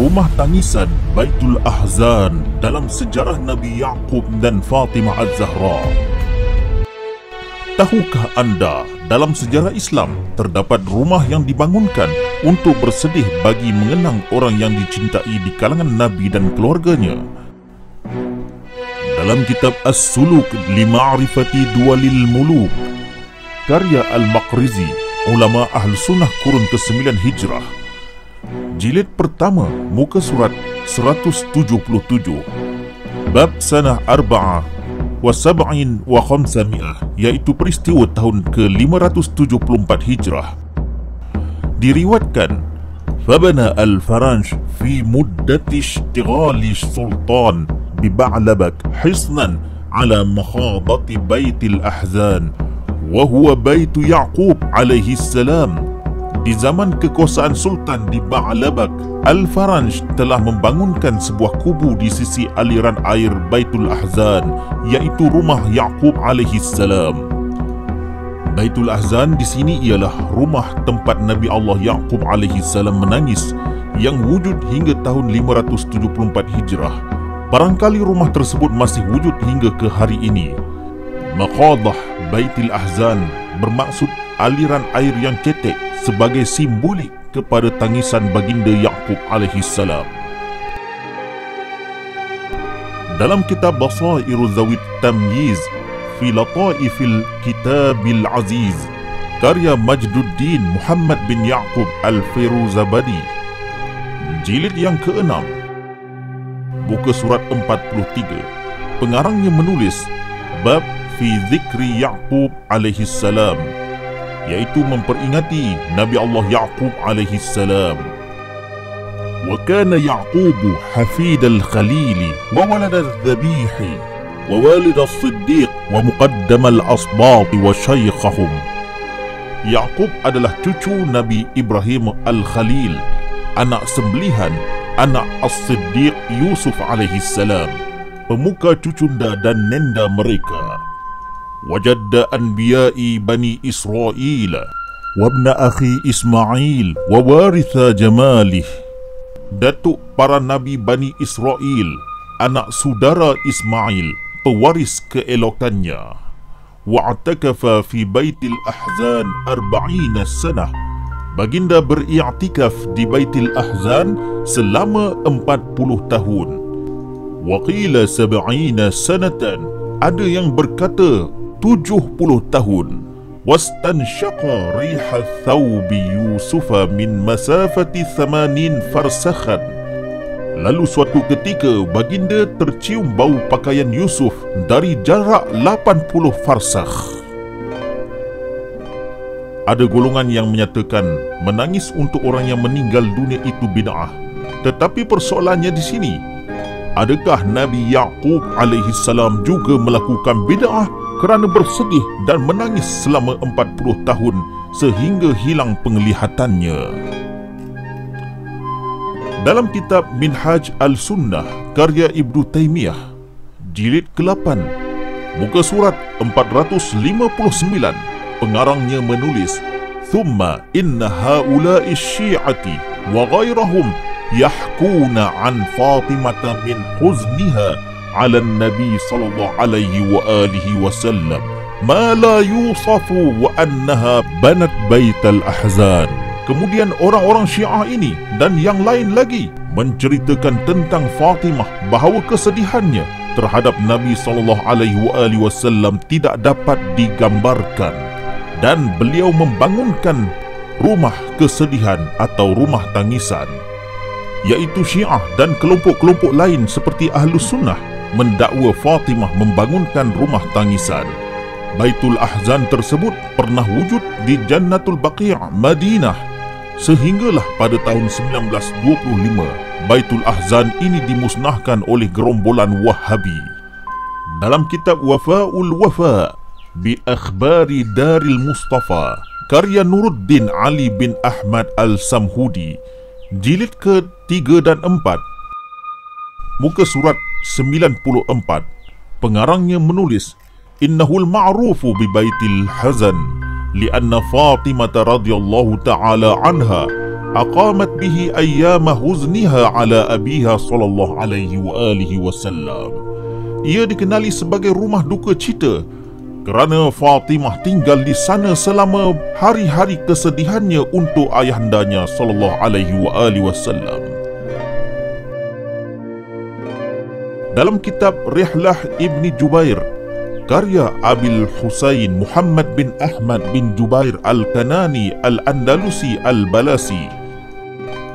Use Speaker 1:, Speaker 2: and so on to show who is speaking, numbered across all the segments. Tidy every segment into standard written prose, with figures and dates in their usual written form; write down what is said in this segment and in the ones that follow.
Speaker 1: Rumah tangisan Baitul Ahzan dalam sejarah Nabi Yaqub dan Fatimah Az-Zahra. Tahukah anda, dalam sejarah Islam terdapat rumah yang dibangunkan untuk bersedih bagi mengenang orang yang dicintai di kalangan Nabi dan keluarganya? Dalam kitab As-Suluk li Ma'rifati Duwalil Muluk, karya Al-Maqrizi, ulama Ahl Sunnah kurun ke-9 Hijrah, jilid pertama, muka surat 177, bab sanah arba'ah wa sab'in wa khamsami'ah, iaitu peristiwa tahun ke-574 Hijrah. Diriwatkan, fabana al-Faranj fi muddati ishtighali sultan bi Ba'labak hisnan ala makhadati Baitil Ahzan wa huwa Baitu Yaqub alaihi salam. Di zaman kekuasaan Sultan di Ba'labak, Al-Faranj telah membangunkan sebuah kubu di sisi aliran air Baitul Ahzan, iaitu rumah Yaqub alaihi salam. Baitul Ahzan di sini ialah rumah tempat Nabi Allah Yaqub alaihi salam menangis, yang wujud hingga tahun 574 Hijrah. Barangkali rumah tersebut masih wujud hingga ke hari ini. Maqadah Baitul Ahzan bermaksud aliran air yang cetek sebagai simbolik kepada tangisan baginda Yaqub alaihi salam. Dalam kitab Basairu Zawid Tamyiz fi Lataifil Kitabil Aziz, karya Majduddin Muhammad bin Yaqub Al-Firuzabadi, jilid yang ke-6, buka surat 43, pengarangnya menulis bab fi zikri Yaqub alaihi salam, iaitu memperingati Nabi Allah Yaqub alaihi salam. Wa kana Yaqub hafid al-Khalil wa walad al-Dhabih wa walid al-Siddiq wa muqaddam al-asbat wa shaykhahum. Yaqub adalah cucu Nabi Ibrahim al-Khalil, anak sembelihan anak As-Siddiq Yusuf alaihi salam, pemuka cucunda dan nenda mereka. Wajadda anbiya'i Bani Israel wabna akhi Ismail wa waritha jamalih, datuk para nabi Bani Israel, anak saudara Ismail, pewaris keelokannya. Wa'takafa fi Baitil Ahzan 40 sanah, baginda beriktikaf di Baitil Ahzan selama 40 tahun. Wa qila 70 sanatan, ada yang berkata 70 tahun. Wastanshaqa riha thawbi Yusufa min masafati 80 farsakhan, lalu suatu ketika baginda tercium bau pakaian Yusuf dari jarak 80 farsakh. Ada golongan yang menyatakan menangis untuk orang yang meninggal dunia itu bid'ah. Tetapi persoalannya di sini, adakah Nabi Yaqub alaihi salam juga melakukan bid'ah kerana bersedih dan menangis selama 40 tahun sehingga hilang penglihatannya? Dalam kitab Minhaj Al-Sunnah karya Ibnu Taimiyah, jilid ke-8, muka surat 459, pengarangnya menulis, "Thumma inna haula'i syi'ati wa ghairahum yahkuna an Fatimata min huzniha ala Nabi sallallahu alaihi wa alihi wasallam ma la yusafu wa annaha banat Baitul Ahzan." Kemudian orang-orang Syiah ini dan yang lain lagi menceritakan tentang Fatimah bahawa kesedihannya terhadap Nabi sallallahu alaihi wa alihi wasallam tidak dapat digambarkan, dan beliau membangunkan rumah kesedihan atau rumah tangisan. Iaitu Syiah dan kelompok-kelompok lain seperti Ahlus Sunnah mendakwa Fatimah membangunkan rumah tangisan. Baitul Ahzan tersebut pernah wujud di Jannatul Baqi', Madinah, sehinggalah pada tahun 1925 Baitul Ahzan ini dimusnahkan oleh gerombolan Wahhabi. Dalam kitab Wafa'ul Wafa bi Akhbari Daril Mustafa, karya Nuruddin Ali bin Ahmad Al-Samhudi, jilid ke-3 dan 4, muka surat 94, pengarangnya menulis, "Innahul ma'rufu bi Baitil Hazan lianna Fatimah radhiyallahu ta'ala anha aqamat bihi ayyama huzniha ala abiha sallallahu alaihi wa alihi wasallam. Ia dikenali sebagai rumah duka cita kerana Fatimah tinggal di sana selama hari-hari kesedihannya untuk ayahandanya sallallahu alaihi wa alihi wasallam. Dalam kitab Rihlah Ibni Jubair karya Abil Husain Muhammad bin Ahmad bin Jubair Al-Kanani Al-Andalusi Al-Balasi,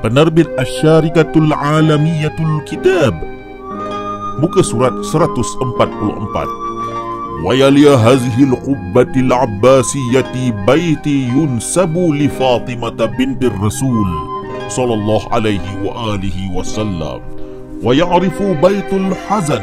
Speaker 1: penerbit Asy-Syarikatul Alamiyatul Kitab, muka surat 144. Wayaliya hazihil qubbatil abbasiyati baiti yunsabu li Fatimata bintir Rasul sallallahu alaihi wa alihi wasallam. Wa ya'rifu baitul hazan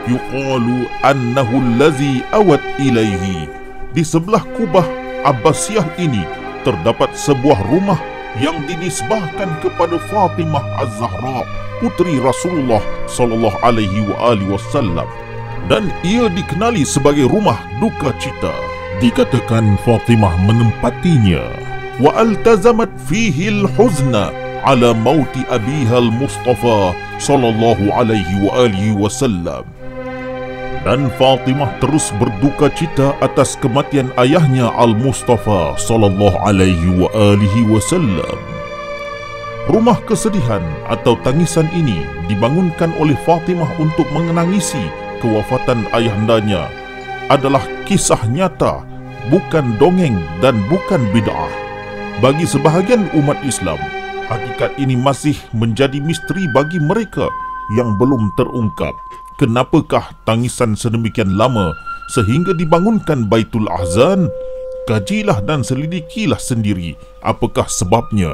Speaker 1: yuqalu annahu allazi awat ilaihi. Di sebelah kubah Abbasiyah ini terdapat sebuah rumah yang dinisbahkan kepada Fatimah Az-Zahra, puteri Rasulullah sallallahu alaihi wa alihi wasallam, dan ia dikenali sebagai rumah duka cita. Dikatakan Fatimah menempatinya wa altazamat fihi al-huzna ala mauti abiha al-Mustafa sallallahu alaihi wa alihi wasallam. Dan Fatimah terus berduka cita atas kematian ayahnya Al-Mustafa sallallahu alaihi wa alihi wasallam. Rumah kesedihan atau tangisan ini dibangunkan oleh Fatimah untuk mengenangisi kewafatan ayahandanya adalah kisah nyata, bukan dongeng dan bukan bid'ah. Bagi sebahagian umat Islam, hakikat ini masih menjadi misteri bagi mereka yang belum terungkap. Kenapakah tangisan sedemikian lama sehingga dibangunkan Baitul Ahzan? Kajilah dan selidikilah sendiri apakah sebabnya.